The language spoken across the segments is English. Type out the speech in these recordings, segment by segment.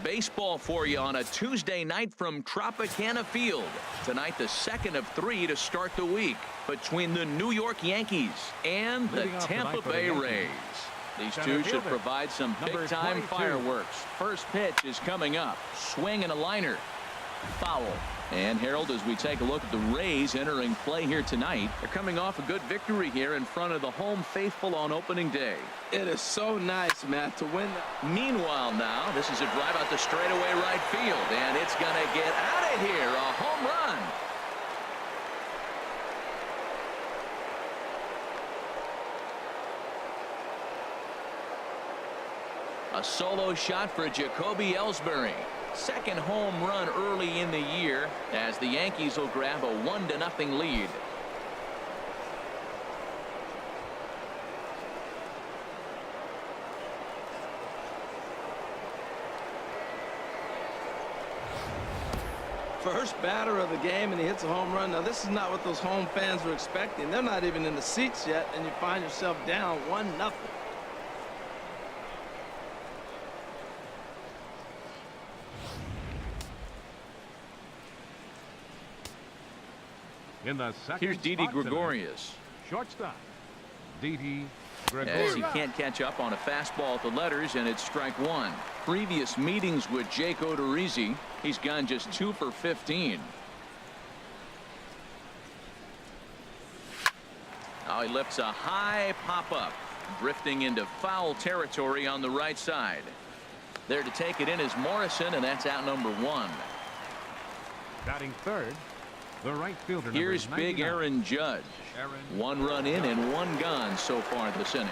baseball for you on a Tuesday night from Tropicana Field. Tonight, the second of 3 to start the week between the New York Yankees and the Tampa Bay Rays. These two should provide some big-time fireworks. First pitch is coming up. Swing and a liner. Foul. And Harold, as we take a look at the Rays entering play here tonight, they're coming off a good victory here in front of the home faithful on opening day. It is so nice, Matt, to win that. Meanwhile now, this is a drive out to straightaway right field, and it's going to get out of here. A home run. A solo shot for Jacoby Ellsbury. Second home run early in the year as the Yankees will grab a 1-0 lead. First batter of the game, and he hits a home run. Now, this is not what those home fans were expecting. They're not even in the seats yet, and you find yourself down 1-0. In the second Here's Didi Gregorius. Shortstop, Didi Gregorius. As he can't catch up on a fastball at the letters, and it's strike one. Previous meetings with Jake Odorizzi, he's gone just 2 for 15. Now he lifts a high pop-up, drifting into foul territory on the right side. There to take it in is Morrison, and that's out number 1. Batting third, the right fielder. Here's big Aaron Judge. 1 run in and 1 gone so far this inning.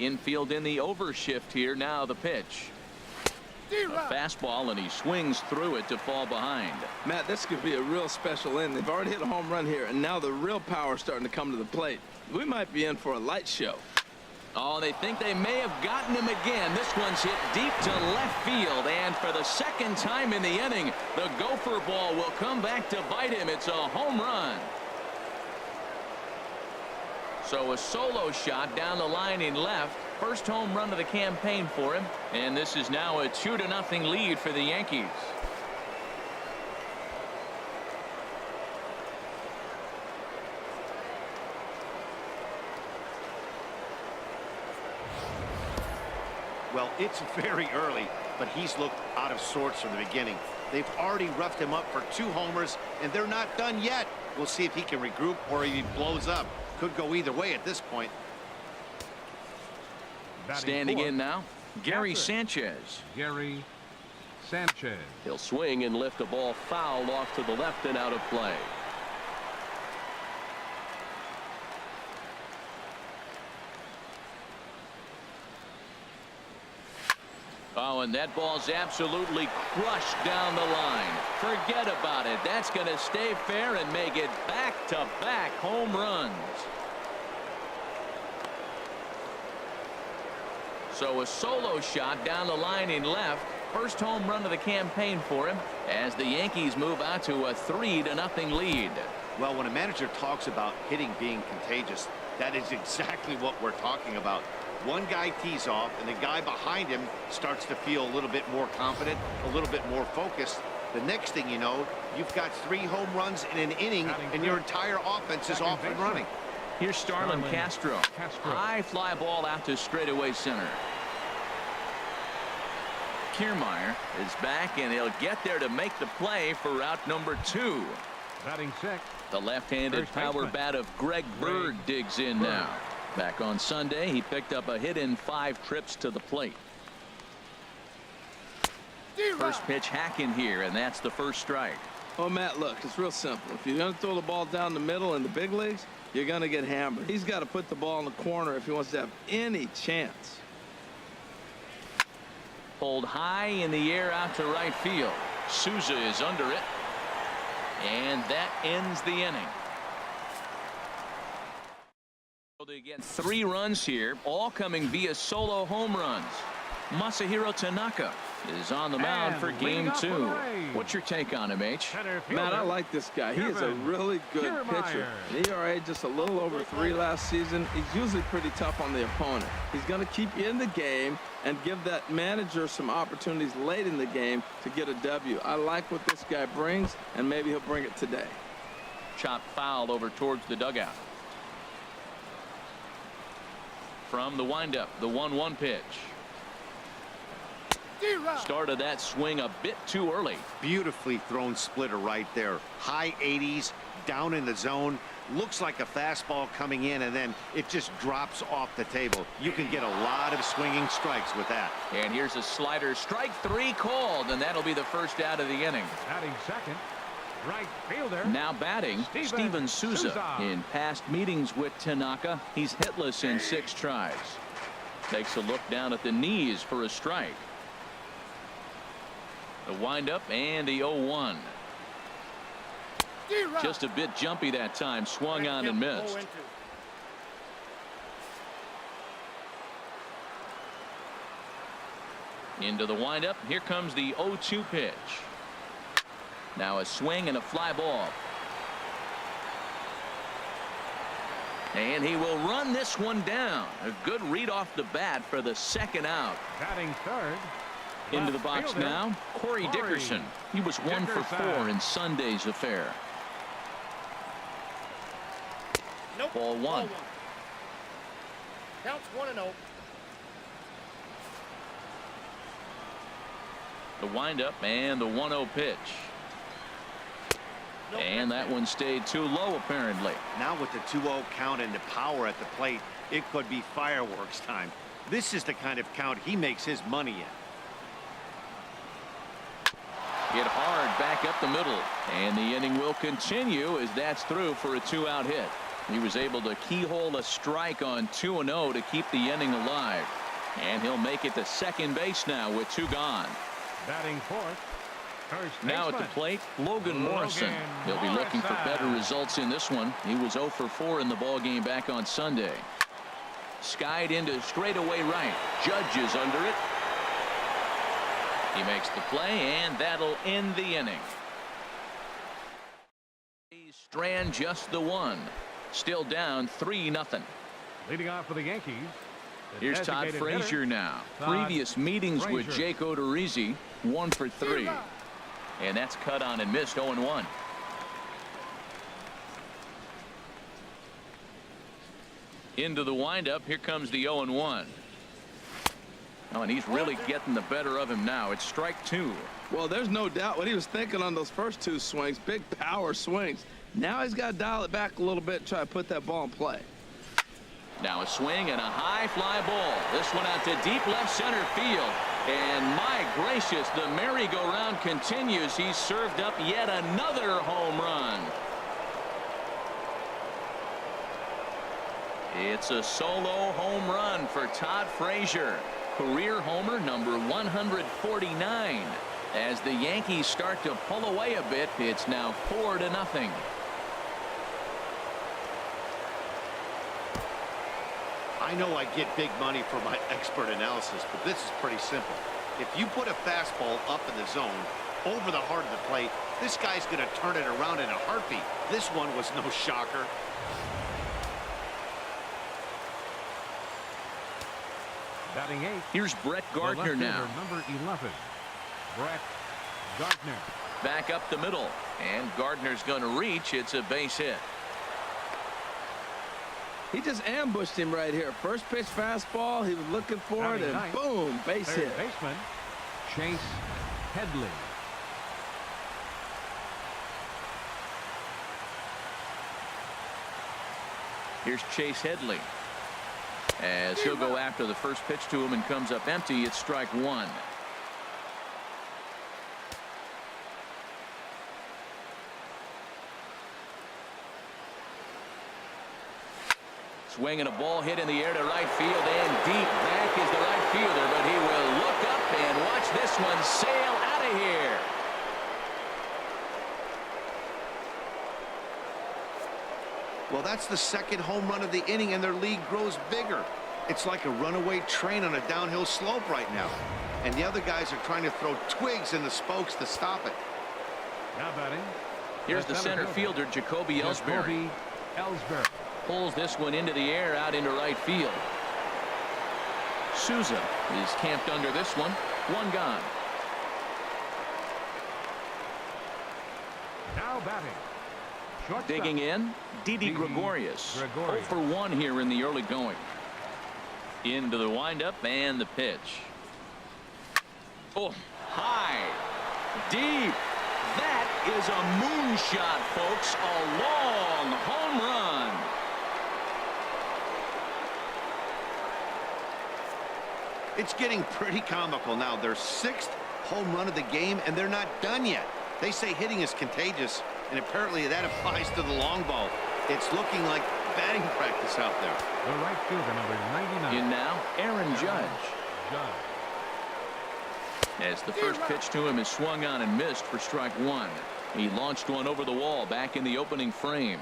Infield in the overshift here. Now the pitch. A fastball, and he swings through it to fall behind. Matt, this could be a real special inning. They've already hit a home run here, and now the real power is starting to come to the plate. We might be in for a light show. Oh, they think they may have gotten him again. This one's hit deep to left field, and for the second time in the inning, the gopher ball will come back to bite him. It's a home run. So a solo shot down the line in left. First home run of the campaign for him, and this is now a 2-0 lead for the Yankees. Well, it's very early, but he's looked out of sorts from the beginning. They've already roughed him up for 2 homers, and they're not done yet. We'll see if he can regroup or if he blows up. Could go either way at this point. Standing in now, Gary Sanchez. Gary Sanchez. He'll swing and lift a ball foul off to the left and out of play. Oh, and that ball's absolutely crushed down the line. Forget about it. That's going to stay fair and make it back-to-back home runs. So a solo shot down the line in left. First home run of the campaign for him as the Yankees move out to a 3-0 lead. Well, when a manager talks about hitting being contagious, that is exactly what we're talking about. One guy tees off, and the guy behind him starts to feel a little bit more confident, a little bit more focused. The next thing you know, you've got 3 home runs in an inning, and your entire offense is off and running. Here's Starlin Castro. High fly ball out to straightaway center. Kiermaier is back, and he'll get there to make the play for route number 2. Batting sixth, the left-handed power bat of Greg Bird digs in now. Back on Sunday, he picked up a hit in 5 trips to the plate. First pitch hacking here, and that's the first strike. Oh, Matt, look, it's real simple. If you're going to throw the ball down the middle in the big leagues, you're going to get hammered. He's got to put the ball in the corner if he wants to have any chance. Pulled high in the air out to right field. Souza is under it, and that ends the inning. They get 3 runs here, all coming via solo home runs. Masahiro Tanaka is on the mound for game 2. What's your take on him, H? Man, I like this guy. He is a really good pitcher. An ERA just a little over 3 last season. He's usually pretty tough on the opponent. He's going to keep you in the game and give that manager some opportunities late in the game to get a W. I like what this guy brings, and maybe he'll bring it today. Chop foul over towards the dugout. From the windup, the 1-1 pitch. Started that swing a bit too early. Beautifully thrown splitter right there. High 80s, down in the zone. Looks like a fastball coming in, and then it just drops off the table. You can get a lot of swinging strikes with that. And here's a slider. Strike 3 called, and that'll be the first out of the inning. Batting second, right fielder. Now batting, Steven Souza. In past meetings with Tanaka, he's hitless in 6 tries. Takes a look down at the knees for a strike. The windup and the 0-1. Just a bit jumpy that time. Swung on and missed. Into the windup. Here comes the 0-2 pitch. Now a swing and a fly ball. And he will run this one down. A good read off the bat for the second out. Batting third. Into the box now, Corey Dickerson. He was 1 for 4 in Sunday's affair. Ball 1. Counts 1-0. The windup and the 1-0 pitch. And that one stayed too low, apparently. Now with the 2-0 count and the power at the plate, it could be fireworks time. This is the kind of count he makes his money in. Hit hard back up the middle, and the inning will continue as that's through for a 2-out hit. He was able to keyhole a strike on 2-0 to keep the inning alive, and he'll make it to second base now with 2 gone. Batting fourth, first now at the plate, Logan Morrison. He'll be looking for better results in this one. He was 0 for 4 in the ball game back on Sunday. Skied into straightaway right. Judge is under it. He makes the play, and that'll end the inning. Strand just the 1. Still down 3-0. Leading off for the Yankees. Here's Todd Frazier now. Previous meetings with Jake Odorizzi, 1 for 3. And that's cut on and missed 0-1. Into the windup. Here comes the 0-1. Oh, and he's really getting the better of him now. It's strike 2. Well, there's no doubt what he was thinking on those first 2 swings. Big power swings. Now he's got to dial it back a little bit and try to put that ball in play. Now a swing and a high fly ball. This one out to deep left center field. And my gracious, the merry-go-round continues. He's served up yet another home run. It's a solo home run for Todd Frazier. Career homer number 149. As the Yankees start to pull away a bit, it's now 4-0. I know I get big money for my expert analysis, but this is pretty simple. If you put a fastball up in the zone over the heart of the plate, this guy's going to turn it around in a heartbeat. This one was no shocker. Batting 8. Here's Brett Gardner now. Number 11, Brett Gardner. Back up the middle, and Gardner's going to reach. It's a base hit. He just ambushed him right here. First pitch fastball. He was looking for it, and boom, base hit. Third baseman, Chase Headley. Here's Chase Headley. As he'll go after the first pitch to him and comes up empty. It's strike 1. Swinging a ball hit in the air to right field, and deep back is the right fielder, but he will look up and watch this one sail out of here. Well, that's the second home run of the inning, and their lead grows bigger. It's like a runaway train on a downhill slope right now. And the other guys are trying to throw twigs in the spokes to stop it. Now batting. Here's the center fielder, Jacoby Ellsbury. Pulls this one into the air out into right field. Souza is camped under this one. One gone. Now batting. Shortstop. Digging in, Didi Gregorius. 0 for 1 here in the early going. Into the windup and the pitch. Oh, high, deep. That is a moonshot, folks. A long home run. It's getting pretty comical now. Their 6th home run of the game, and they're not done yet. They say hitting is contagious, and apparently that applies to the long ball. It's looking like batting practice out there. The right fielder, number 99. In now, Aaron Judge. As the first pitch to him is swung on and missed for strike 1. He launched one over the wall back in the opening frame.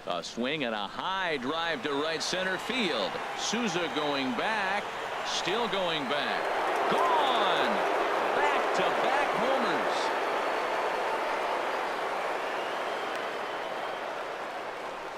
A swing and a high drive to right center field. Souza going back, still going back. Gone! Back-to-back homers.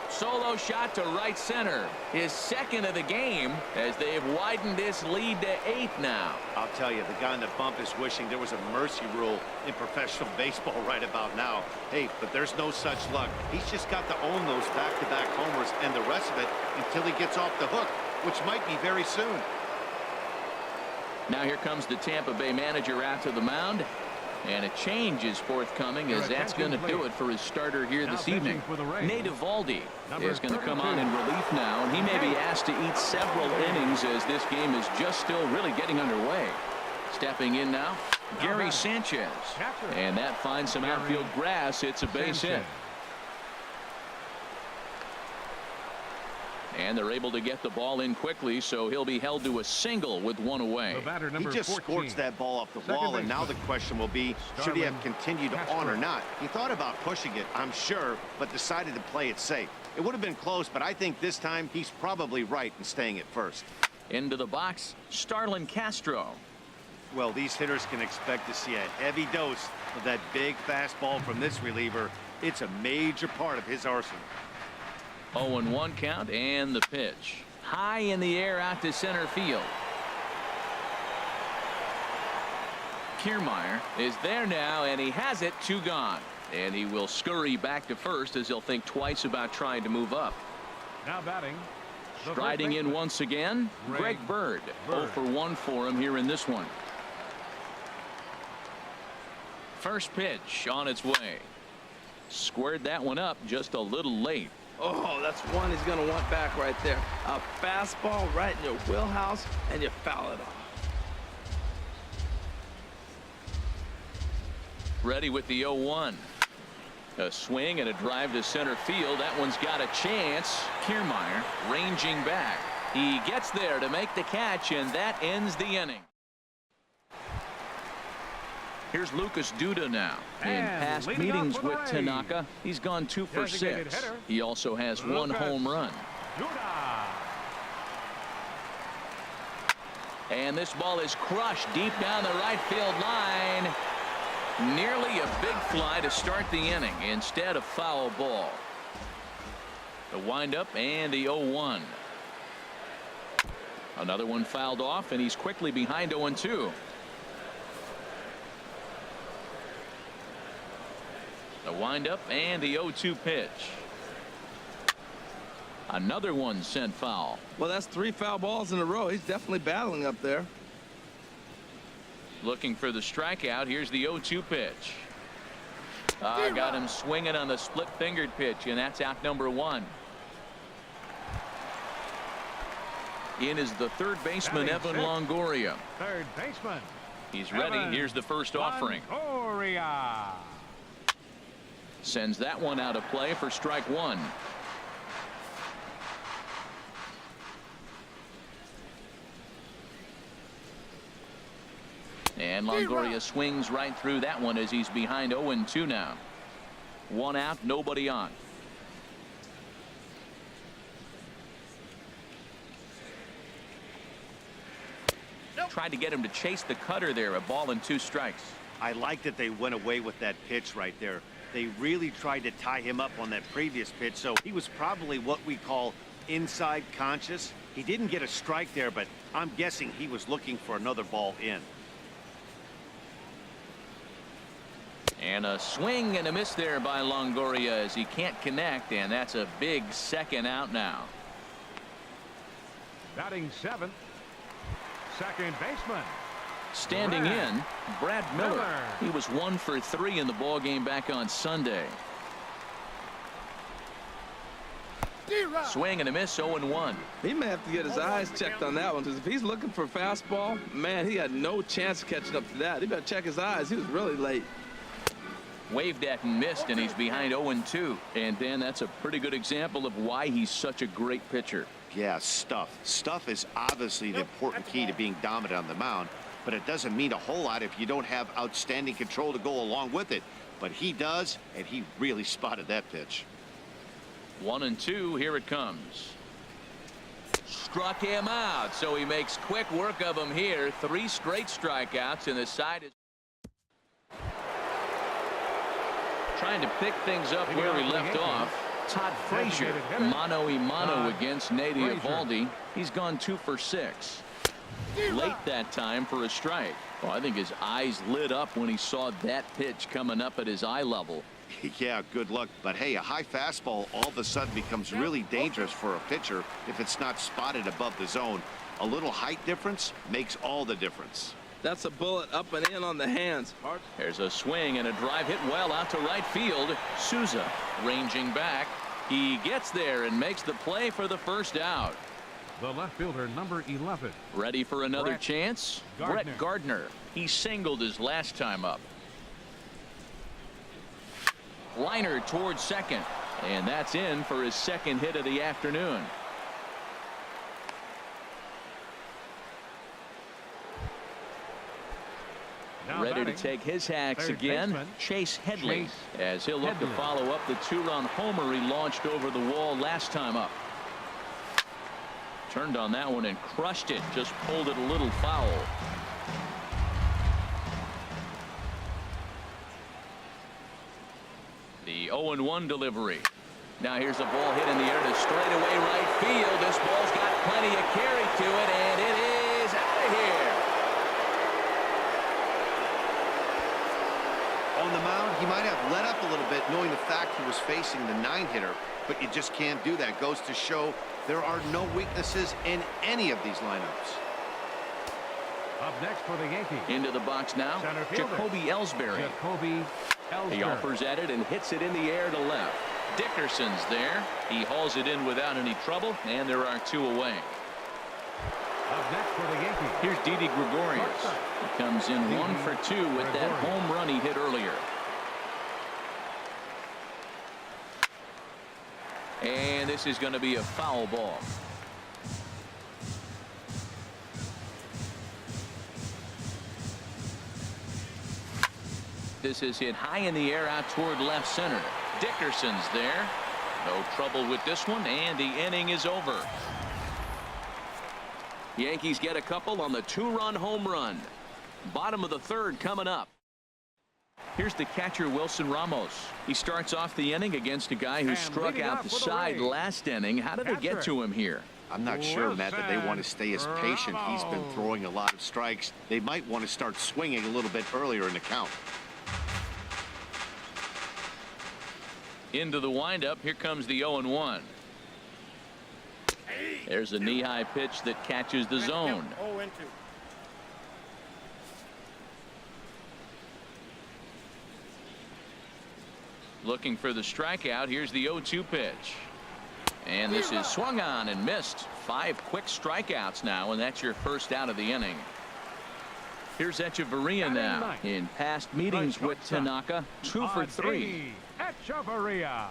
Solo shot to right center. His 2nd of the game as they have widened this lead to 8 now. I'll tell you, the guy in the bump is wishing there was a mercy rule in professional baseball right about now. Hey, but there's no such luck. He's just got to own those back-to-back homers and the rest of it until he gets off the hook, which might be very soon. Now here comes the Tampa Bay manager out to the mound. And a change is forthcoming, as that's going to do it for his starter here this evening. Nate Eovaldi is going to come on in relief now, and he may be asked to eat several innings as this game is just still really getting underway. Stepping in now, Gary Sanchez. And that finds some outfield grass. It's a base hit. And they're able to get the ball in quickly, so he'll be held to a single with 1 away. He just scorched that ball off the wall, and now the question will be, should he have continued on or not? He thought about pushing it, I'm sure, but decided to play it safe. It would have been close, but I think this time he's probably right in staying at first. Into the box, Starlin Castro. Well, these hitters can expect to see a heavy dose of that big fastball from this reliever. It's a major part of his arsenal. 0-1 count and the pitch. High in the air out to center field. Kiermaier is there now, and he has it. 2 gone. And he will scurry back to first as he'll think twice about trying to move up. Now batting. Striding in once again, Greg Bird. 0 for 1 for him here in this one. First pitch on its way. Squared that one up just a little late. Oh, that's one he's going to want back right there. A fastball right in your wheelhouse, and you foul it off. Ready with the 0-1. A swing and a drive to center field. That one's got a chance. Kiermaier ranging back. He gets there to make the catch, and that ends the inning. Here's Lucas Duda now. In past meetings with Tanaka, he's gone 2 for 6. He also has 1 home run. And this ball is crushed deep down the right field line. Nearly a big fly to start the inning. Instead, a foul ball. The windup and the 0-1. Another one fouled off, and he's quickly behind 0-2. The windup and the 0-2 pitch. Another one sent foul. Well, that's 3 foul balls in a row. He's definitely battling up there. Looking for the strikeout. Here's the 0-2 pitch. Got him swinging on the split-fingered pitch, and that's out number 1. In is the third baseman, Evan Longoria. Third baseman. He's ready. Here's the first offering. Longoria. Sends that one out of play for strike 1. And Longoria swings right through that one as he's behind 0-2 now. 1 out, nobody on. tried to get him to chase the cutter there. A ball and 2 strikes. I like that they went away with that pitch right there. They really tried to tie him up on that previous pitch, so he was probably what we call inside conscious. He didn't get a strike there, but I'm guessing he was looking for another ball in. And a swing and a miss there by Longoria as he can't connect, and that's a big second out now. Batting 7th, second baseman. Standing in, Brad Miller. He was 1 for 3 in the ball game back on Sunday. Swing and a miss, 0-1. He may have to get his eyes checked on that one, because if he's looking for a fastball, man, he had no chance of catching up to that. He better check his eyes. He was really late. Waved at and missed, and he's behind 0-2. And Dan, that's a pretty good example of why he's such a great pitcher. Yeah, stuff. Stuff is obviously the important key to being dominant on the mound, but it doesn't mean a whole lot if you don't have outstanding control to go along with it. But he does, and he really spotted that pitch. 1-2, here it comes. Struck him out, so he makes quick work of him here. 3 straight strikeouts, and the side is trying to pick things up where he left off. Todd Frazier, mano-a-mano against Nate Eovaldi. He's gone 2 for 6. Late that time for a strike. Well, I think his eyes lit up when he saw that pitch coming up at his eye level. Yeah, good luck. But hey, a high fastball all of a sudden becomes really dangerous for a pitcher if it's not spotted above the zone. A little height difference makes all the difference. That's a bullet up and in on the hands. There's a swing and a drive hit well out to right field. Souza ranging back. He gets there and makes the play for the first out. The left fielder, number 11. Ready for another chance? Brett Gardner. He singled his last time up. Liner towards second, and that's in for his second hit of the afternoon. Ready to take his hacks again, Chase Headley, as he'll look to follow up the 2-run homer he launched over the wall last time up. Turned on that one and crushed it, just pulled it a little foul. The 0-1 delivery. Now here's a ball hit in the air to straightaway right field. This ball's got plenty of carry to it, and it is out of here. On the mound, he might have let up a little bit knowing the fact he was facing the 9-hitter, but you just can't do that. Goes to show there are no weaknesses in any of these lineups. Up next for the Yankees. Into the box now, Jacoby Ellsbury. He offers at it and hits it in the air to left. Dickerson's there. He hauls it in without any trouble, and there are 2 away. Up next for the Yankees. Here's Didi Gregorius. He comes in 1 for 2 with that home run he hit earlier. And this is going to be a foul ball. This is hit high in the air out toward left center. Dickerson's there. No trouble with this one, and the inning is over. Yankees get a couple on the 2-run home run. Bottom of the 3rd coming up. Here's the catcher, Wilson Ramos. He starts off the inning against a guy who struck out the side last inning. How did they get to him here? I'm not sure, Matt, that they want to stay as patient. He's been throwing a lot of strikes. They might want to start swinging a little bit earlier in the count. Into the windup. Here comes the 0-1. There's a knee-high pitch that catches the zone. Looking for the strikeout. Here's the 0-2 pitch. And this is swung on and missed. 5 quick strikeouts now, and that's your first out of the inning. Here's Echeverria now. In past meetings with Tanaka, 2 for 3. Echeverria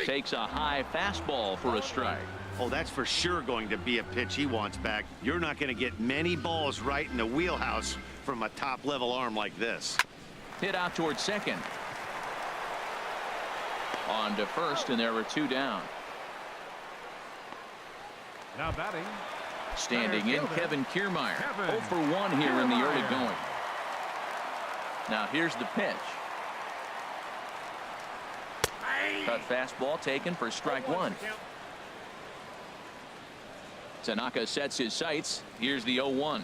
takes a high fastball for a strike. Oh, that's for sure going to be a pitch he wants back. You're not going to get many balls right in the wheelhouse from a top-level arm like this. Hit out towards second. On to first, and there were 2 down. now batting Standing in, Kevin Kiermaier. 0 for 1 here in the early going. Now here's the pitch. Cut fastball taken for strike one. Tanaka sets his sights. Here's the 0-1.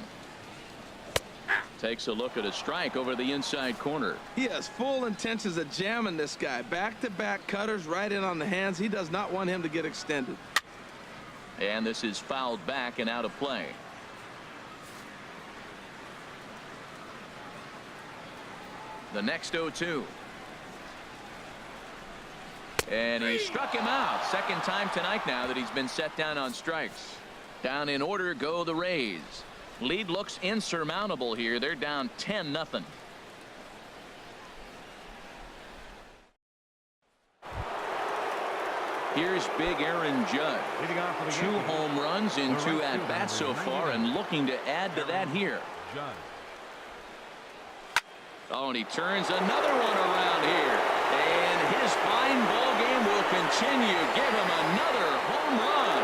Takes a look at a strike over the inside corner. He has full intentions of jamming this guy. Back-to-back cutters right in on the hands. He does not want him to get extended. And this is fouled back and out of play. The next 0-2. And he struck him out. Second time tonight now that he's been set down on strikes. Down in order go the Rays. Lead looks insurmountable here. They're down 10-0. Here's big Aaron Judge. 2 home runs in 2 at-bats so far, and looking to add to that here. Oh, and he turns another one around here. And his fine ball game will continue. Give him another home run.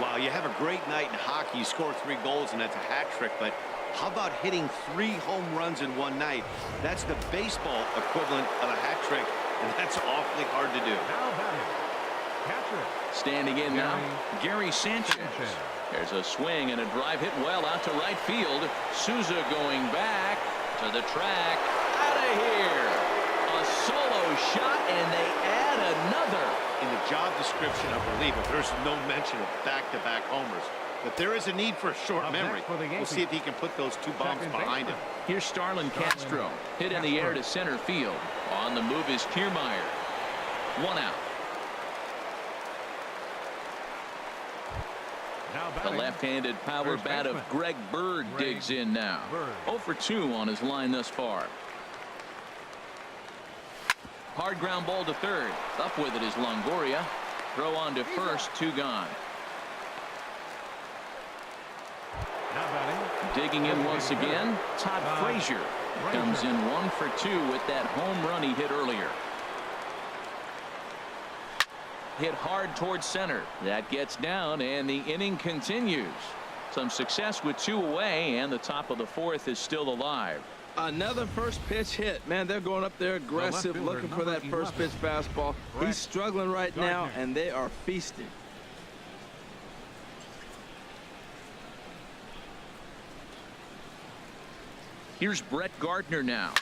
Wow, you have a great night in hockey. You score 3 goals, and that's a hat trick. But how about hitting 3 home runs in one night? That's the baseball equivalent of a hat trick, and that's awfully hard to do. Standing in now, Gary Sanchez. There's a swing and a drive hit well out to right field. Souza going back to the track. Out of here. A solo shot, and they add another. In the job description of reliever, there's no mention of back-to-back homers. But there is a need for a short memory. We'll see if he can put those 2 bombs behind him. Here's Starlin Castro. Hit in the air to center field. On the move is Kiermaier. 1 out. The left-handed power bat of Greg Bird digs in now. 0 for 2 on his line thus far. Hard ground ball to third. Up with it is Longoria. Throw on to first. 2 gone. Digging in once again, Todd Frazier comes in 1 for 2 with that home run he hit earlier. Hit hard towards center. That gets down, and the inning continues. Some success with 2 away, and the top of the 4th is still alive. Another first pitch hit. Man, they're going up there aggressive, looking for that first pitch fastball. He's struggling right now, and they are feasting. Here's Brett Gardner now.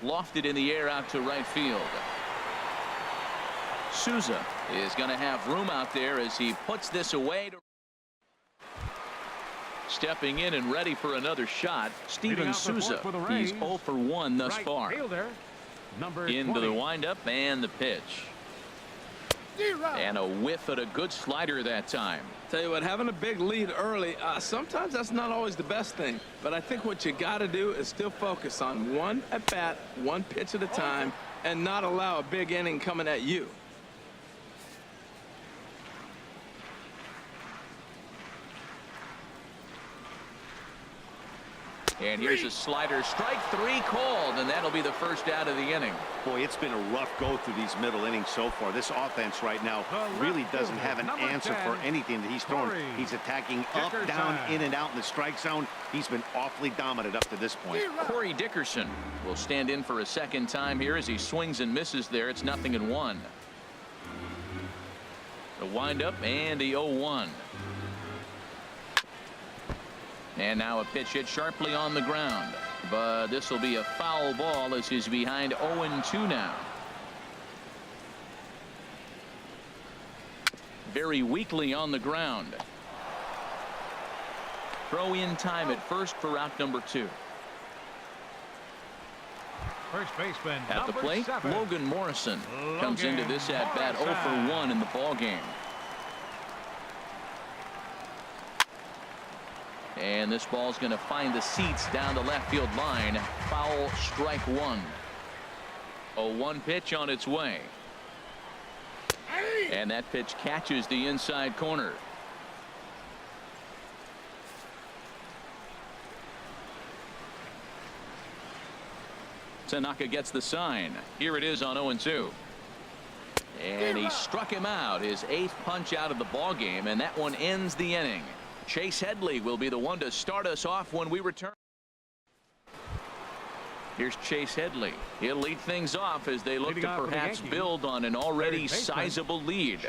Lofted in the air out to right field. Souza is going to have room out there as he puts this away. Stepping in and ready for another shot, Steven Souza. He's 0 for 1 thus far. Into the windup and the pitch. And a whiff at a good slider that time. Tell you what, having a big lead early, sometimes that's not always the best thing. But I think what you got to do is still focus on 1 at bat, 1 pitch at a time, and not allow a big inning coming at you. And here's a slider. Strike 3 called, and that'll be the first out of the inning. Boy, it's been a rough go through these middle innings so far. This offense right now really doesn't have an answer for anything that he's throwing. He's attacking up, down, in and out in the strike zone. He's been awfully dominant up to this point. Corey Dickerson will stand in for a second time here as he swings and misses there. It's 0-1. The windup and the 0-1. And now a pitch hit sharply on the ground. But this will be a foul ball as he's behind 0-2 now. Very weakly on the ground. Throw in time at first for out number 2. First baseman at the plate, 7. Logan Morrison comes into this at bat 0 for 1 in the ball game. And this ball's going to find the seats down the left field line. Foul, strike 1. A 1 pitch on its way. And that pitch catches the inside corner. Tanaka gets the sign. Here it is on 0-2. And he struck him out, his 8th punch out of the ball game, and that one ends the inning. Chase Headley will be the one to start us off when we return. Here's Chase Headley. He'll lead things off as they look to perhaps build on an already sizable lead.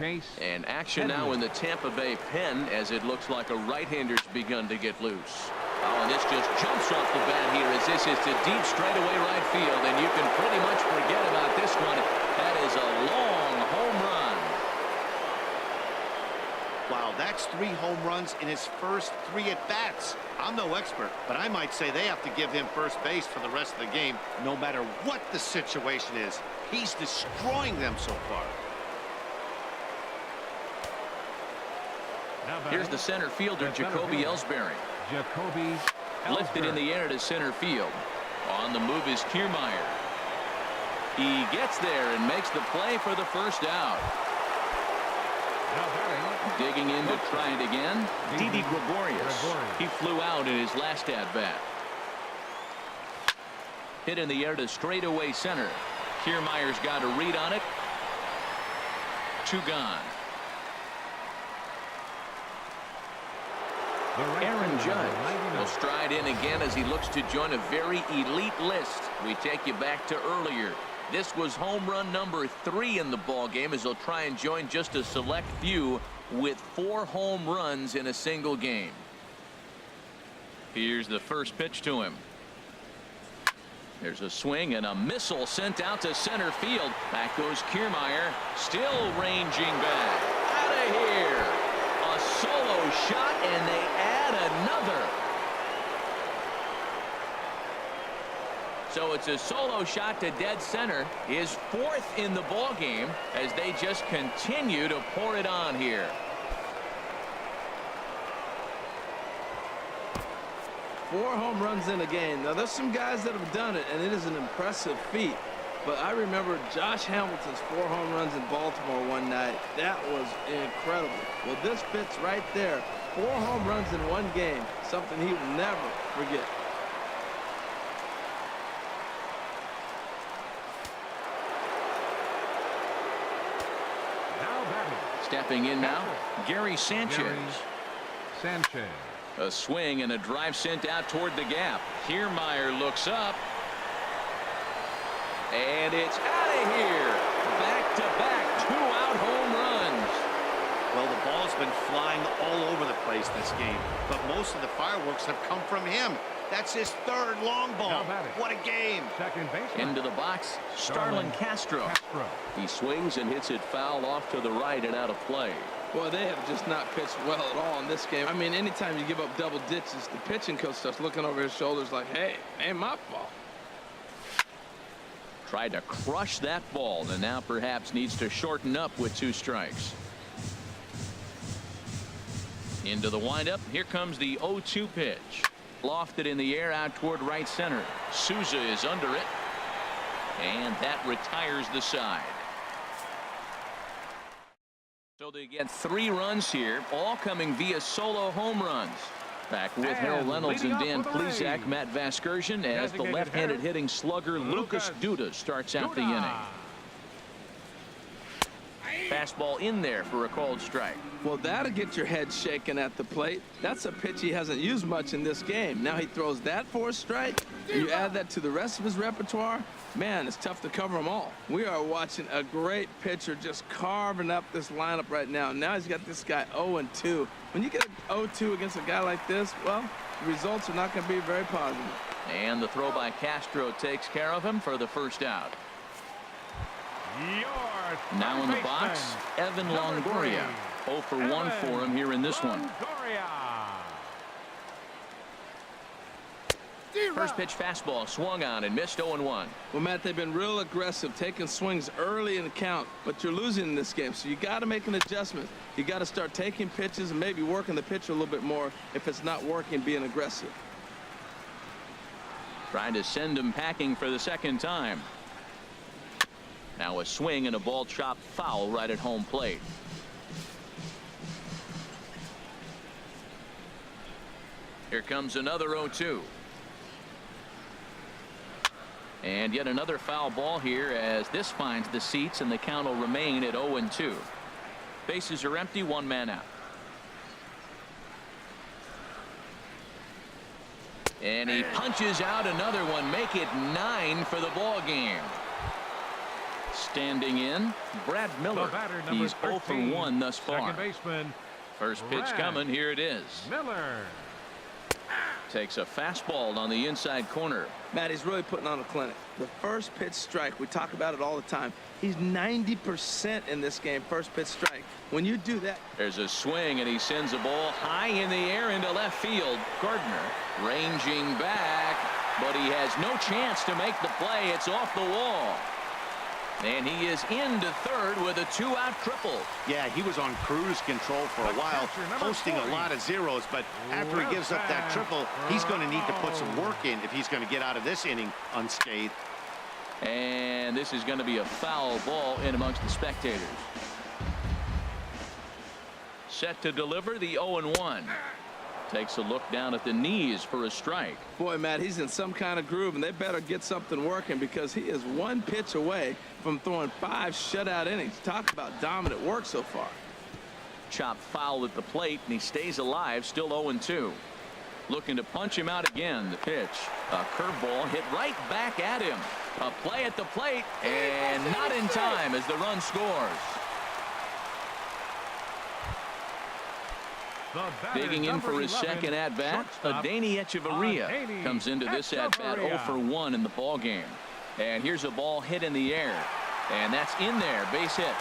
And action now in the Tampa Bay pen as it looks like a right-hander's begun to get loose. Oh, and this just jumps off the bat here as this is to deep straightaway right field, and you can pretty much forget about this one. That is a long home run. Wow, that's 3 home runs in his first 3 at-bats. I'm no expert, but I might say they have to give him first base for the rest of the game, no matter what the situation is. He's destroying them so far. Here's the center fielder, Jacoby Ellsbury. Lifted in the air to center field. On the move is Kiermaier. He gets there and makes the play for the first out. Digging in to try it again, Didi Gregorius. He flew out in his last at-bat. Hit in the air to straightaway center. Kiermaier's got a read on it. 2 gone. Aaron Judge will stride in again as he looks to join a very elite list. We take you back to earlier. This was home run number 3 in the ball game as he'll try and join just a select few with 4 home runs in a single game. Here's the first pitch to him. There's a swing and a missile sent out to center field. Back goes Kiermaier, still ranging back. Out of here. A solo shot, and they add another. So it's a solo shot to dead center, his 4th in the ball game as they just continue to pour it on here. Four home runs in a game. Now there's some guys that have done it, and it is an impressive feat. But I remember Josh Hamilton's 4 home runs in Baltimore one night. That was incredible. Well, this fits right there. 4 home runs in one game, something he will never forget. Stepping in now, Gary Sanchez. A swing and a drive sent out toward the gap. Kiermaier looks up. And it's out of here. Back-to-back 2-out home runs. Well, the ball's been flying all over the place this game, but most of the fireworks have come from him. That's his 3rd long ball. What a game. Into the box, Starlin Castro. He swings and hits it foul off to the right and out of play. Boy, they have just not pitched well at all in this game. I mean, anytime you give up double ditches, the pitching coach starts looking over his shoulders like, hey, ain't my fault. Tried to crush that ball and now perhaps needs to shorten up with 2 strikes. Into the windup. Here comes the 0-2 pitch. Lofted in the air out toward right center. Souza is under it. And that retires the side. So they get 3 runs here, all coming via solo home runs. Back with Harold Reynolds and Dan Plesac, Matt Vasgersian, as the left-handed hitting slugger Lucas Duda starts out the inning. Fastball in there for a called strike. Well, that'll get your head shaken at the plate. That's a pitch he hasn't used much in this game. Now he throws that for a strike. You add that to the rest of his repertoire. Man, it's tough to cover them all. We are watching a great pitcher just carving up this lineup right now. Now he's got this guy 0-2. When you get an 0-2 against a guy like this, well, the results are not going to be very positive. And the throw by Castro takes care of him for the first out. Now in the box, Evan Longoria. 0 for 1 for him here in this one. First pitch fastball swung on and missed 0-1. Well, Matt, they've been real aggressive, taking swings early in the count, but you're losing in this game, so you got to make an adjustment. You got to start taking pitches and maybe working the pitcher a little bit more if it's not working, being aggressive. Trying to send him packing for the 2nd time. Now a swing and a ball chopped foul right at home plate. Here comes another 0-2. And yet another foul ball here as this finds the seats, and the count will remain at 0-2. Bases are empty, one man out. And he punches out another one, make it 9 for the ball game. Standing in, Brad Miller. He's 0 for 1 thus far. Second baseman. First pitch coming, here it is. Miller. Takes a fastball on the inside corner. Matt, he's really putting on a clinic. The first pitch strike, we talk about it all the time. He's 90% in this game, first pitch strike. When you do that. There's a swing, and he sends a ball high in the air into left field. Gardner ranging back, but he has no chance to make the play. It's off the wall. And he is into third with a 2-out triple. Yeah, he was on cruise control for a while, posting a lot of zeros, but after he gives up that triple, he's going to need to put some work in if he's going to get out of this inning unscathed. And this is going to be a foul ball in amongst the spectators. Set to deliver the 0-1. Takes a look down at the knees for a strike. Boy, Matt, he's in some kind of groove, and they better get something working because he is one pitch away from throwing 5 shutout innings. Talk about dominant work so far. Chopped foul at the plate, and he stays alive, still 0-2. Looking to punch him out again. The pitch, a curveball hit right back at him. A play at the plate, and not in time as the run scores. Digging in for his second at-bat, Adeiny Echeverria comes into this at-bat 0 for 1 in the ball game. And here's a ball hit in the air, and that's in there, base hit.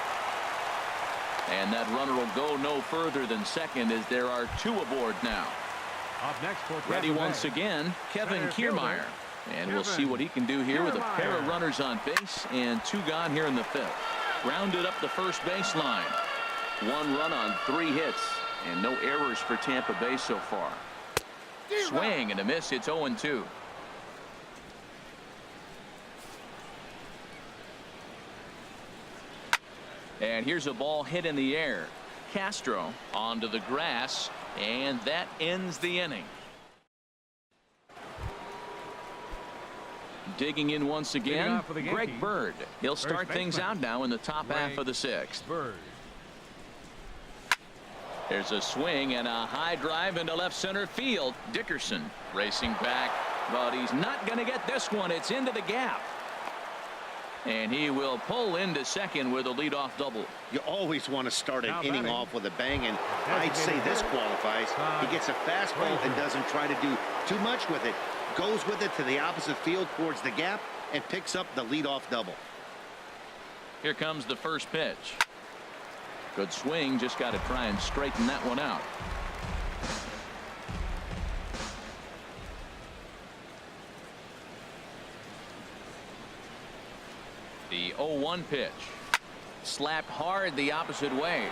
And that runner will go no further than second as there are 2 aboard now. Up next for ready once again, Kevin Kiermaier. And we'll see what he can do here with a pair of runners on base and 2 gone here in the 5th. Rounded up the first baseline. 1 run on 3 hits. And no errors for Tampa Bay so far. Swing and a miss. It's 0-2. And here's a ball hit in the air. Castro onto the grass, and that ends the inning. Digging in once again, Greg Bird. He'll start things out now in the top half of the 6th. There's a swing and a high drive into left center field. Dickerson racing back, but he's not going to get this one. It's into the gap. And he will pull into second with a leadoff double. You always want to start an inning off with a bang, and I'd say this qualifies. He gets a fastball and doesn't try to do too much with it. Goes with it to the opposite field towards the gap and picks up the leadoff double. Here comes the first pitch. Good swing, just got to try and straighten that one out. The 0-1 pitch. Slapped hard the opposite way.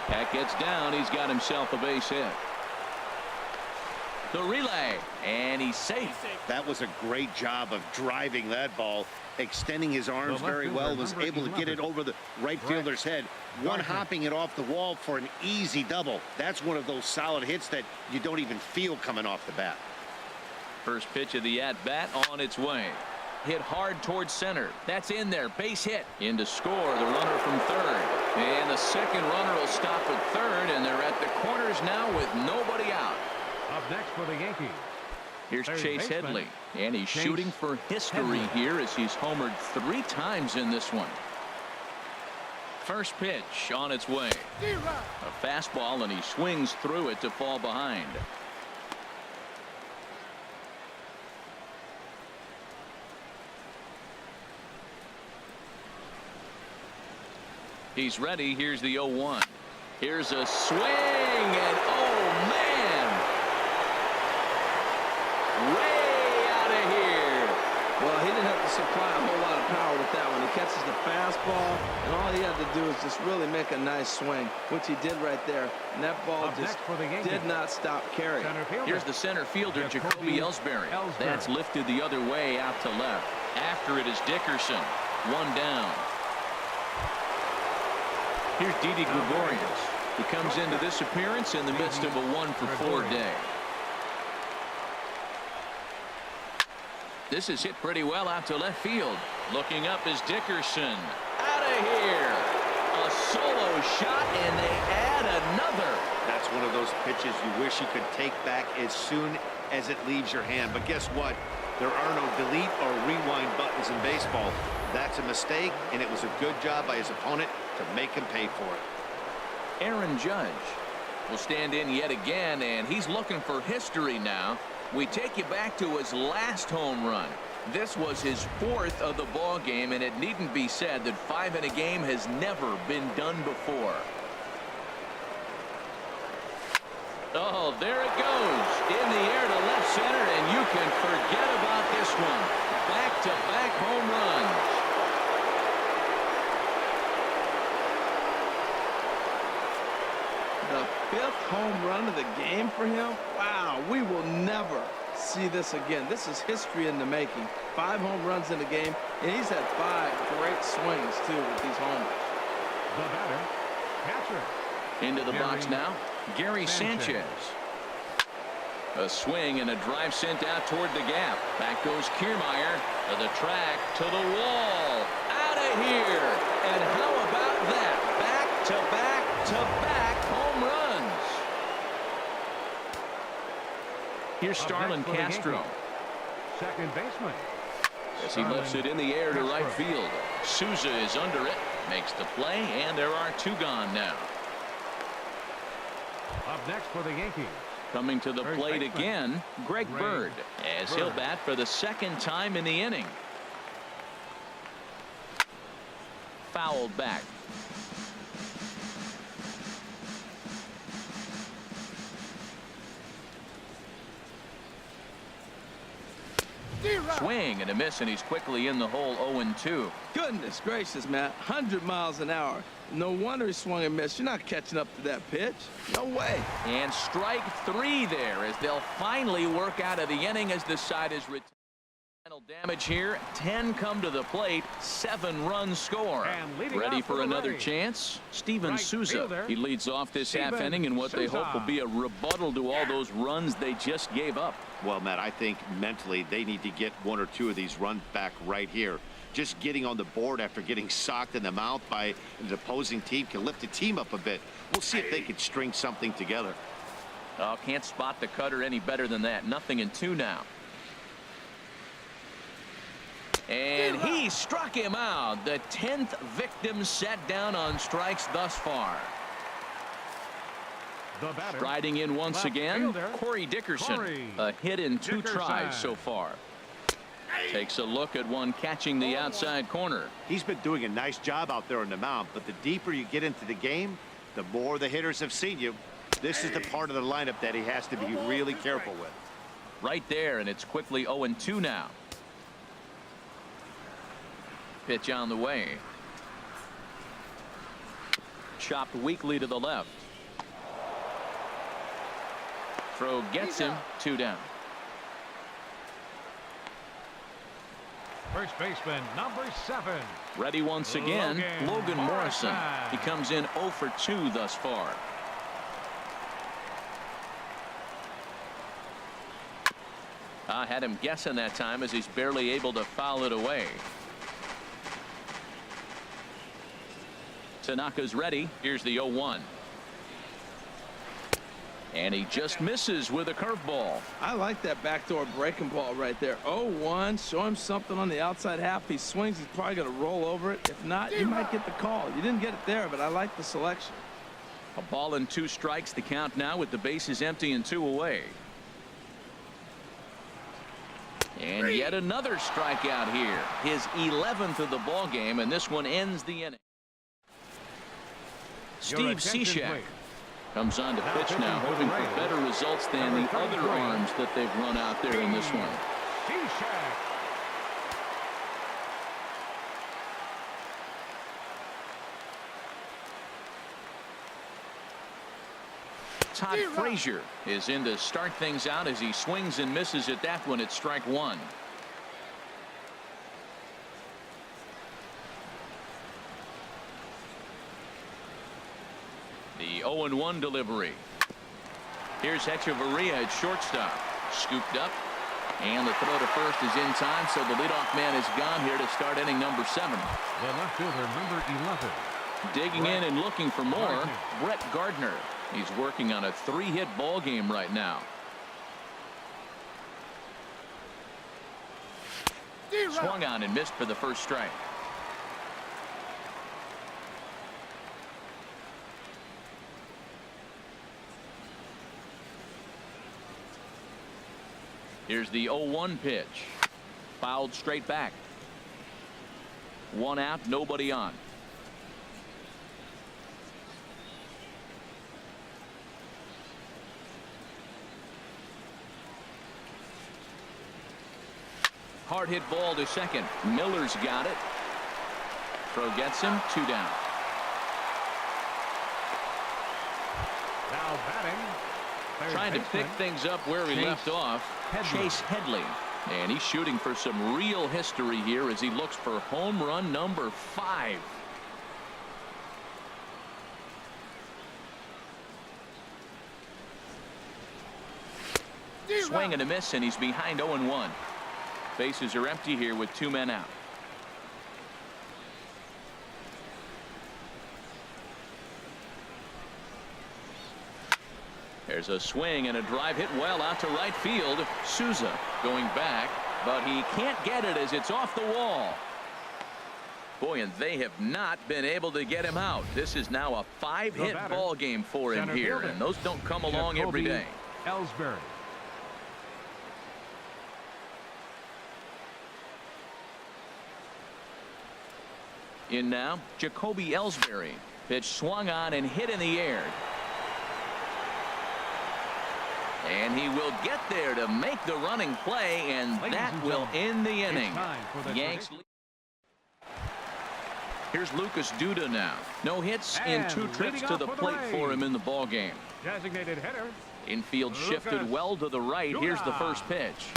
That gets down. He's got himself a base hit. The relay, and he's safe. That was a great job of driving that ball, extending his arms very well, was able to get it over the right fielder's head, one-hopping it off the wall for an easy double. That's one of those solid hits that you don't even feel coming off the bat. First pitch of the at-bat on its way. Hit hard towards center. That's in there. Base hit. In to score the runner from third. And the second runner will stop at third, and they're at the corners now with nobody out. Up next for the Yankees. Here's Chase Headley, and he's shooting for history here as he's homered 3 times in this one. First pitch on its way. A fastball, and he swings through it to fall behind. He's ready. Here's the 0-1. Here's a swing, and oh man, way out of here. Well, he didn't have to supply a whole lot of power with that one. He catches the fastball, and all he had to do is just really make a nice swing, which he did right there. And that ball just did not stop carrying. Here's the center fielder, Jacoby Ellsbury. That's lifted the other way out to left. After it is Dickerson. 1 down. Here's Didi Gregorius, who comes into this appearance in the midst of a 1-for-4 day. This is hit pretty well out to left field. Looking up is Dickerson. Out of here. A solo shot, and they add another. That's one of those pitches you wish you could take back as soon as it leaves your hand. But guess what? There are no delete or rewind buttons in baseball. That's a mistake, and it was a good job by his opponent to make him pay for it. Aaron Judge will stand in yet again, and he's looking for history now. We take you back to his last home run. This was his 4th of the ball game, and it needn't be said that 5 in a game has never been done before. Oh, there it goes. In the air to left center, and you can forget about this one. Back-to-back home runs. The 5th home run of the game for him. Wow, we will never see this again. This is history in the making. 5 home runs in the game, and he's had 5 great swings too with these homers. The batter, catcher. Into the box now, Gary Sanchez. A swing and a drive sent out toward the gap. Back goes Kiermaier to the track, to the wall. Out of here. And how about that? Back-to-back-to-back home runs. Here's Starlin Castro. Second baseman. As he lifts it in the air to right field. Souza is under it, makes the play, and there are 2 gone now. Up next for the Yankees. Coming to the plate again, Greg Bird, as he'll bat for the 2nd time in the inning. Fouled back. Swing and a miss, and he's quickly in the hole. 0-2. Goodness gracious, Matt. 100 miles an hour. No wonder he swung and missed. You're not catching up to that pitch. No way. And strike 3 there as they'll finally work out of the inning as the side is retired. Final damage here. 10 come to the plate. 7 runs score. Ready for another chance? Steven Souza. He leads off this half inning in what they hope will be a rebuttal to all those runs they just gave up. Well, Matt, I think mentally they need to get 1 or 2 of these runs back right here. Just getting on the board after getting socked in the mouth by an opposing team can lift the team up a bit. We'll see if they can string something together. Oh, can't spot the cutter any better than that. 0-2 now. And he struck him out. The 10th victim set down on strikes thus far. Striding in once again, Corey Dickerson. A hit in 2 tries so far. Takes a look at one catching the outside corner. He's been doing a nice job out there on the mound, but the deeper you get into the game, the more the hitters have seen you. This is the part of the lineup that he has to be really careful with. Right there, and it's quickly 0-2 now. Pitch on the way. Chopped weakly to the left. Throw gets him. 2 down. First baseman, number 7. Ready once again, Logan Morrison. He comes in 0 for 2 thus far. I had him guessing that time as he's barely able to foul it away. Tanaka's ready. Here's the 0-1. And he just misses with a curveball. I like that backdoor breaking ball right there. 0-1. Show him something on the outside half. He swings. He's probably going to roll over it. If not, you might get the call. You didn't get it there, but I like the selection. A ball and 2 strikes. The count now with the bases empty and 2 away. And yet another strikeout here. His 11th of the ball game, and this one ends the inning. Steve Cishek comes on to pitch now, hoping for better results than the other arms that they've run out there in this one. Todd Frazier is in to start things out as he swings and misses at that one at strike 1. The 0-1 delivery. Here's Hechavarria at shortstop. Scooped up And the throw to first is in time, so the leadoff man is gone here to start inning number 7. The left fielder, number 11. Digging in and looking for more, Brett Gardner. He's working on a 3-hit ball game right now. Swung on and missed for the first strike. Here's the 0-1 pitch. Fouled straight back. 1 out, nobody on. Hard hit ball to second. Miller's got it. Throw gets him. 2 down. Now batting. Trying to pick things up where he left off. Chase Headley. And he's shooting for some real history here as he looks for home run number 5. Swing and a miss, and he's behind 0-1. Bases are empty here with 2 men out. There's a swing and a drive hit well out to right field. Souza going back, but he can't get it as it's off the wall. Boy, and they have not been able to get him out. This is now a 5-hit ball game for him here, and those don't come along every day. Ellsbury. In now, Jacoby Ellsbury. Pitch swung on and hit in the air. And he will get there to make the running play, and that will end the inning. Yanks. Here's Lucas Duda now. No hits and 2 trips to the plate for him in the ball game. Designated hitter. Infield shifted well to the right. Here's the first pitch.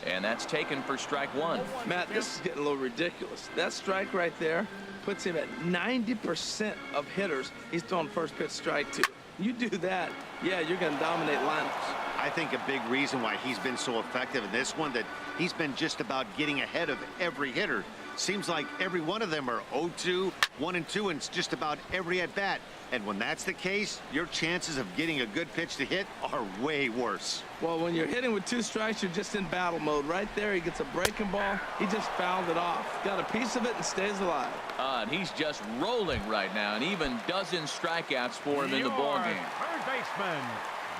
And that's taken for strike 1. Matt, this is getting a little ridiculous. That strike right there puts him at 90% of hitters he's throwing first pitch strike to. You do that, yeah, you're going to dominate lineups. I think a big reason why he's been so effective in this one, that he's been just about getting ahead of every hitter. Seems like every one of them are 0-2, 1-2, and just about every at bat. And when that's the case, your chances of getting a good pitch to hit are way worse. Well, when you're hitting with 2 strikes, you're just in battle mode. Right there, he gets a breaking ball. He just fouled it off. Got a piece of it and stays alive. And he's just rolling right now, and even dozen strikeouts for him in the ball game. Third baseman,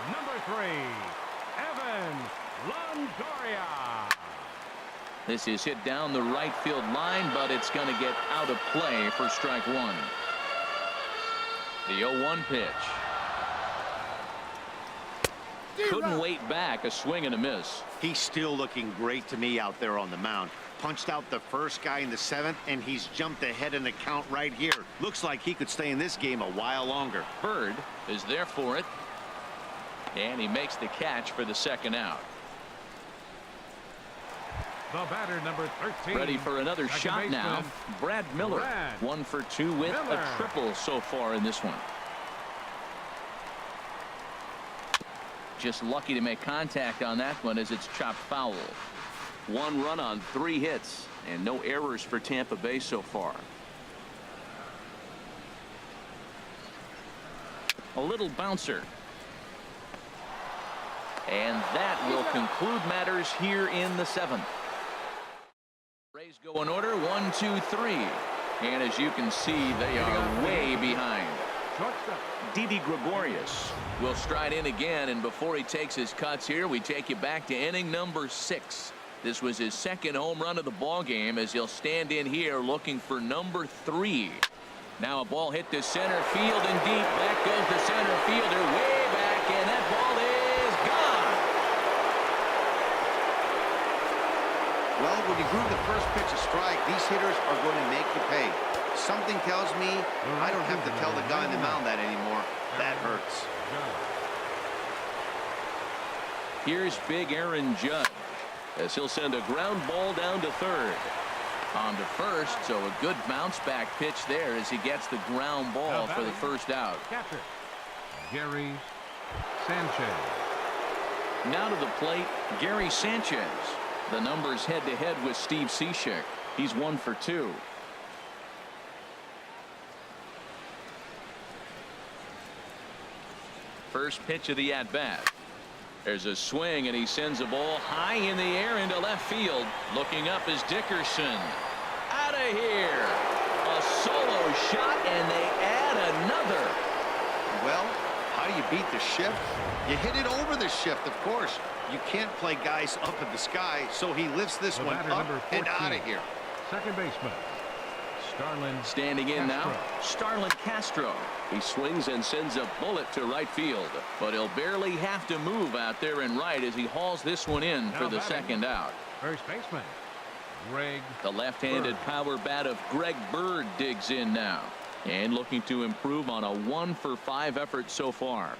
number 3, Evan Longoria. This is hit down the right field line, but it's going to get out of play for strike 1. The 0-1 pitch. Couldn't wait back. A swing and a miss. He's still looking great to me out there on the mound. Punched out the first guy in the 7th, and he's jumped ahead in the count right here. Looks like he could stay in this game a while longer. Bird is there for it, and he makes the catch for the 2nd out. The batter, number 13. Ready for another shot now. Brad Miller. 1 for 2 with a triple so far in this one. Just lucky to make contact on that one as it's chopped foul. 1 run on 3 hits and no errors for Tampa Bay so far. A little bouncer. And that will conclude matters here in the 7th. Rays go in order, 1, 2, 3. And as you can see, they are way behind. Didi Gregorius will stride in again, and before he takes his cuts here, we take you back to inning number 6. This was his 2nd home run of the ball game as he'll stand in here looking for number 3. Now a ball hit to center field and deep. Back goes the center fielder way back, and that ball is gone. Well, when you groove the first pitch a strike, these hitters are going to make you pay. Something tells me I don't have to tell the guy on the mound that anymore. That hurts. Here's big Aaron Judge as he'll send a ground ball down to 3rd. On to 1st, so a good bounce back pitch there as he gets the ground ball for the 1st out. Catcher, Gary Sanchez. Now to the plate, Gary Sanchez. The numbers head-to-head with Steve Cishek. He's 1 for 2. First pitch of the at-bat. There's a swing, and he sends a ball high in the air into left field. Looking up is Dickerson. Out of here. A solo shot, and they add another. Well, how do you beat the shift? You hit it over the shift, of course. You can't play guys up in the sky, so he lifts this one up and out of here. Second baseman, Starlin. Standing in now, Starlin Castro. He swings and sends a bullet to right field, but he'll barely have to move out there in right as he hauls this one in for the second out. First baseman, Greg. The left-handed power bat of Greg Bird digs in now, and looking to improve on a 1-for-5 effort so far.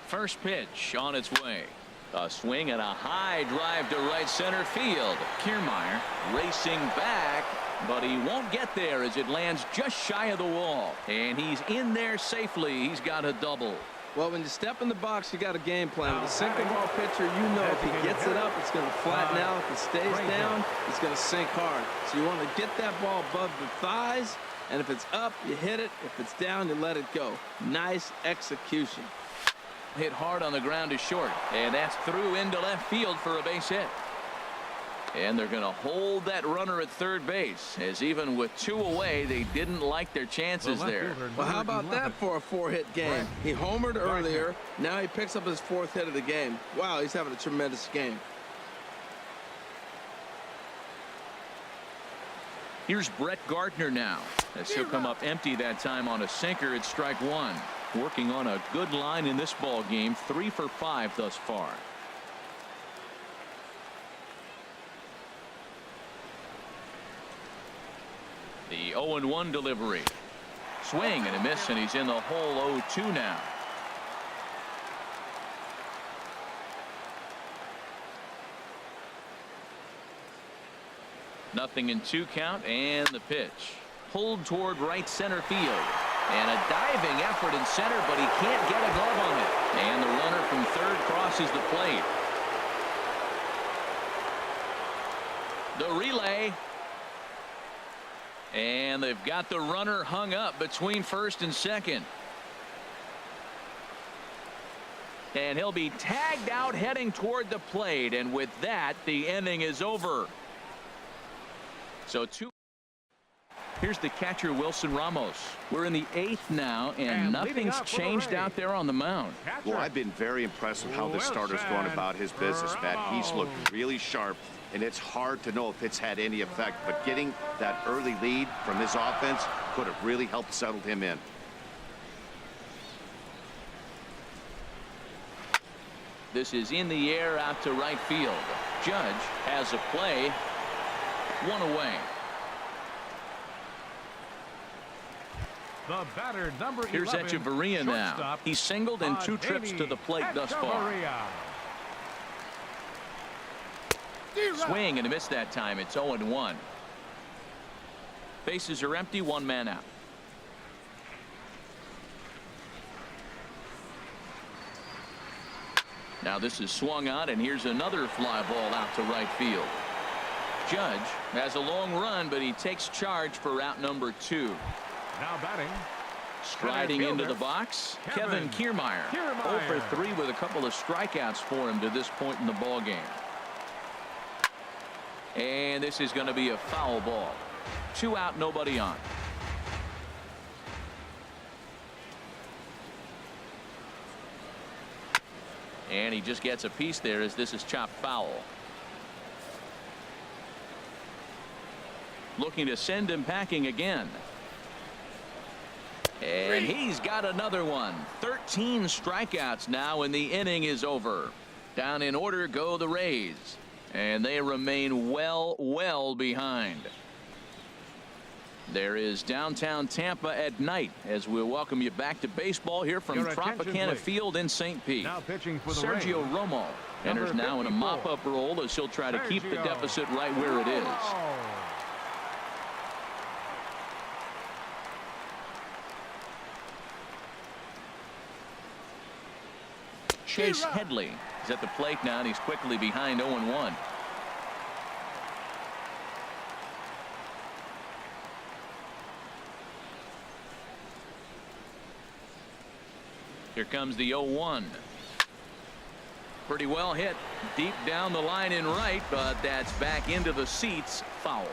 First pitch on its way. A swing and a high drive to right center field. Kiermaier racing back, but he won't get there as it lands just shy of the wall. And he's in there safely. He's got a double. Well, when you step in the box, you got a game plan. With a single ball pitcher, you know if he gets it up, it's going to flatten out. If it stays down, it's going to sink hard. So you want to get that ball above the thighs, and if it's up, you hit it. If it's down, you let it go. Nice execution. Hit hard on the ground to short, and that's through into left field for a base hit. And they're going to hold that runner at third base, as even with 2 away, they didn't like their chances there. Well, how about that for a 4-hit game? He homered earlier. Now he picks up his 4th hit of the game. Wow, he's having a tremendous game. Here's Brett Gardner now, as he'll come up empty that time on a sinker at strike 1. Working on a good line in this ball game, 3 for 5 thus far. The 0-1 delivery. Swing and a miss, and he's in the hole 0-2 now. Nothing in 2 count, and the pitch. Pulled toward right center field. And a diving effort in center, but he can't get a glove on it. And the runner from third crosses the plate. The relay. And they've got the runner hung up between first and second. And he'll be tagged out heading toward the plate. And with that, the inning is over. So 2. Here's the catcher, Wilson Ramos. We're in the 8th now, and nothing's changed out there on the mound. Well, I've been very impressed with how this starter's going about his business, Matt. He's looked really sharp, and it's hard to know if it's had any effect. But getting that early lead from his offense could have really helped settle him in. This is in the air out to right field. Judge has a play. 1 away. The batter, number 11. Here's Echeverria now. He's singled in 2 trips to the plate thus far. Swing and a miss that time. It's 0-1. Bases are empty. 1 man out. Now this is swung on, and here's another fly ball out to right field. Judge has a long run, but he takes charge for out number 2. Now batting. Striding into the box, Kevin Kiermaier. 0 for 3 with a couple of strikeouts for him to this point in the ball game. And this is going to be a foul ball. 2 out, nobody on. And he just gets a piece there as this is chopped foul. Looking to send him packing again. And he's got another one. 13 strikeouts now, and the inning is over. Down in order go the Rays. And they remain well behind. There is downtown Tampa at night as we'll welcome you back to baseball here from Tropicana Field in St. Pete. Now pitching for the Sergio Rays. Romo enters now in a mop-up role as he'll try to keep the deficit right where it is. Chase Headley He's at the plate now, and he's quickly behind 0-1. Here comes the 0-1. Pretty well hit deep down the line in right, but that's back into the seats. Foul.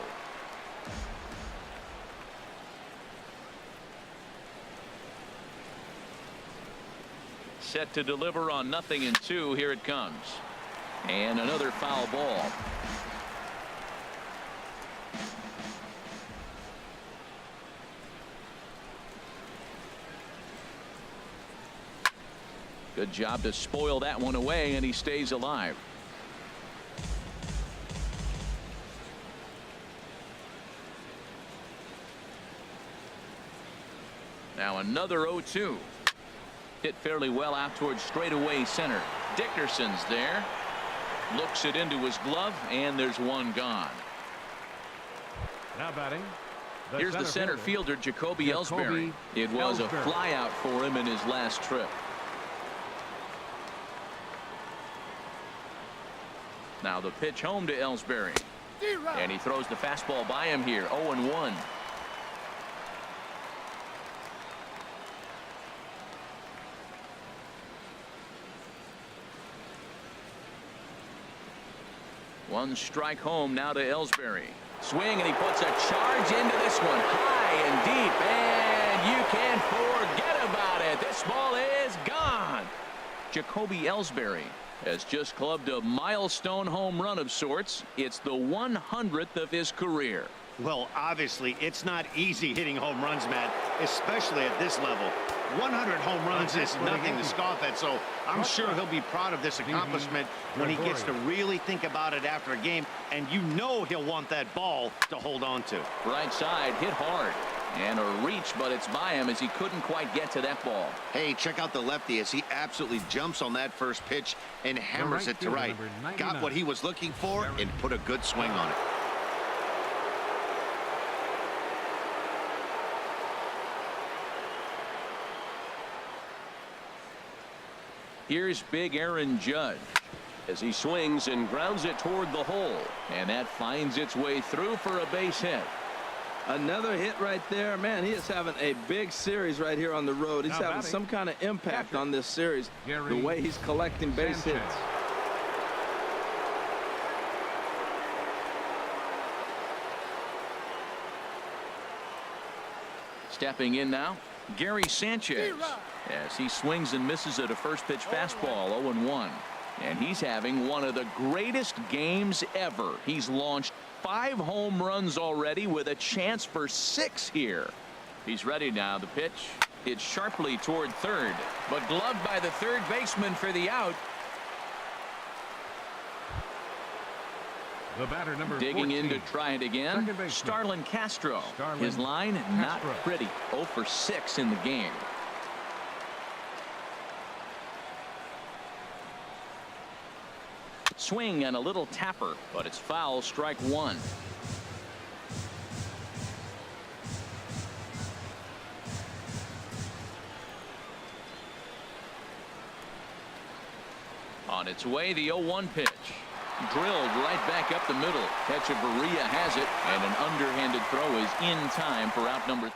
Set to deliver on 0-2. Here it comes. And another foul ball. Good job to spoil that one away, and he stays alive. Now another 0-2. Hit fairly well out towards straightaway center. Dickerson's there. Looks it into his glove, and there's one gone. Now batting. Here's the center fielder, Jacoby Ellsbury. It was a flyout for him in his last trip. Now the pitch home to Ellsbury. And he throws the fastball by him here. 0-1. One strike home now to Ellsbury. Swing, and he puts a charge into this one. High and deep, and you can't forget about it. This ball is gone. Jacoby Ellsbury has just clubbed a milestone home run of sorts. It's the 100th of his career. Well, obviously, it's not easy hitting home runs, Matt, especially at this level. 100 home runs is nothing to scoff at, so I'm sure he'll be proud of this accomplishment when he gets to really think about it after a game, and you know he'll want that ball to hold on to. Right side, hit hard. And a reach, but it's by him as he couldn't quite get to that ball. Hey, check out the lefty as he absolutely jumps on that first pitch and hammers it to right. Got what he was looking for and put a good swing on it. Here's big Aaron Judge as he swings and grounds it toward the hole, and that finds its way through for a base hit. Another hit right there. Man, he is having a big series right here on the road. He's having some kind of impact on this series, the way he's collecting base hits. Stepping in now, Gary Sanchez, as he swings and misses at a first pitch fastball. 0-1. And he's having one of the greatest games ever. He's launched 5 home runs already with a chance for 6 here. He's ready now. The pitch hits sharply toward third, but gloved by the third baseman for the out. The batter, number Digging 14. in to try it again. Starlin Castro. His line not pretty. 0 for 6 in the game. Swing and a little tapper, but it's foul. Strike 1. On its way, the 0-1 pitch. Drilled right back up the middle. Echeverria has it, and an underhanded throw is in time for out number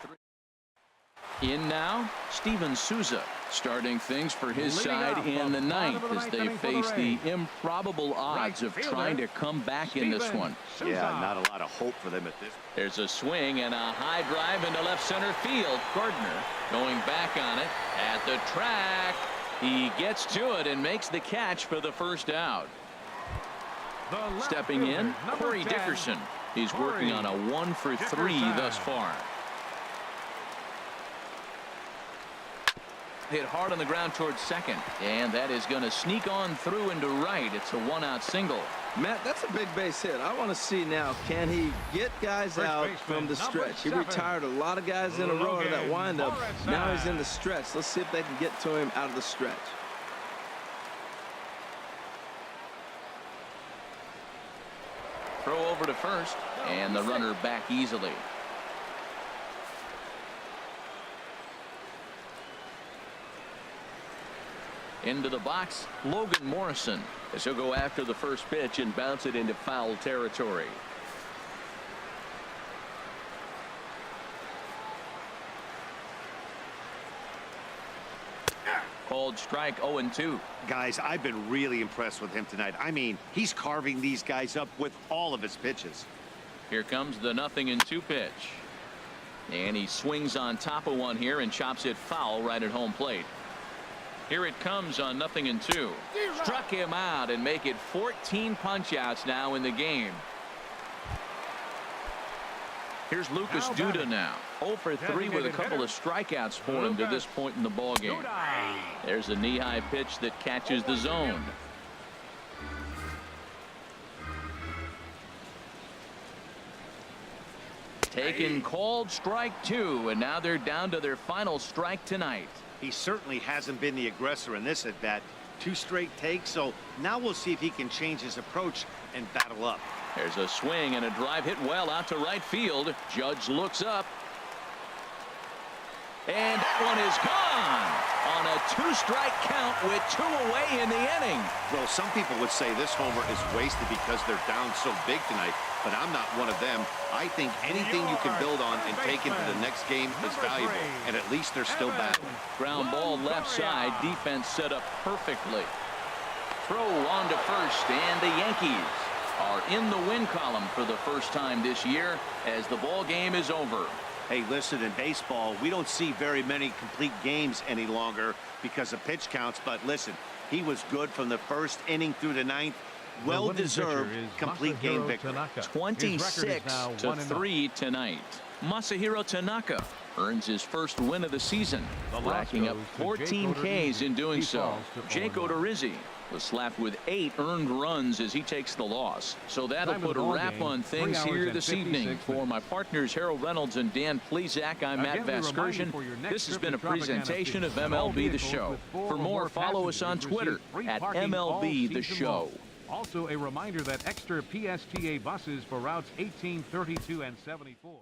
3. In now, Steven Souza, starting things for his side in the 9th as they face the improbable odds of trying to come back in this one. Yeah, not a lot of hope for them at this. There's a swing and a high drive into left center field. Gardner going back on it at the track. He gets to it and makes the catch for the first out. Stepping in, Corey Dickerson. He's working on a 1 for 3 thus far. Hit hard on the ground towards second, and that is going to sneak on through into right. It's a 1-out single. Matt, that's a big base hit. I want to see now, can he get guys out from the stretch? He retired a lot of guys in a row to that windup. Now he's in the stretch. Let's see if they can get to him out of the stretch. Throw over to first, and the runner back easily. Into the box, Logan Morrison, as he'll go after the first pitch and bounce it into foul territory. Called strike 0-2. Guys, I've been really impressed with him tonight. I mean, he's carving these guys up with all of his pitches. Here comes the 0-2 pitch. And he swings on top of one here and chops it foul right at home plate. Here it comes on 0-2. Struck him out and make it 14 punch-outs now in the game. Here's Lucas Duda now. 0 for 3 with a couple of strikeouts for him to this point in the ball game. There's a knee-high pitch that catches the zone. Taken, called strike 2, and now they're down to their final strike tonight. He certainly hasn't been the aggressor in this at bat. 2 straight takes, so now we'll see if he can change his approach and battle up. There's a swing and a drive hit well out to right field. Judge looks up. And that one is gone on a 2-strike count with 2 away in the inning. Well, some people would say this homer is wasted because they're down so big tonight, but I'm not one of them. I think anything you can build on and take into the next game is valuable, and at least they're still battling. Ground ball left side. Defense set up perfectly. Throw on to first, and the Yankees are in the win column for the first time this year as the ball game is over. Hey, listen, in baseball, we don't see very many complete games any longer because of pitch counts. But listen, he was good from the first inning through the 9th. Well-deserved complete game victory. 26-3 tonight. Masahiro Tanaka earns his first win of the season, racking up 14 Ks in doing so. Jake Odorizzi was slapped with 8 earned runs as he takes the loss. So that'll put a wrap on things here this evening. For my partners Harold Reynolds and Dan Plesac, I'm Matt Vasgersian. This has been a presentation of MLB The Show. For more, follow us on Twitter at MLB The Show. Also, a reminder that extra PSTA buses for routes 18, 32, and 74.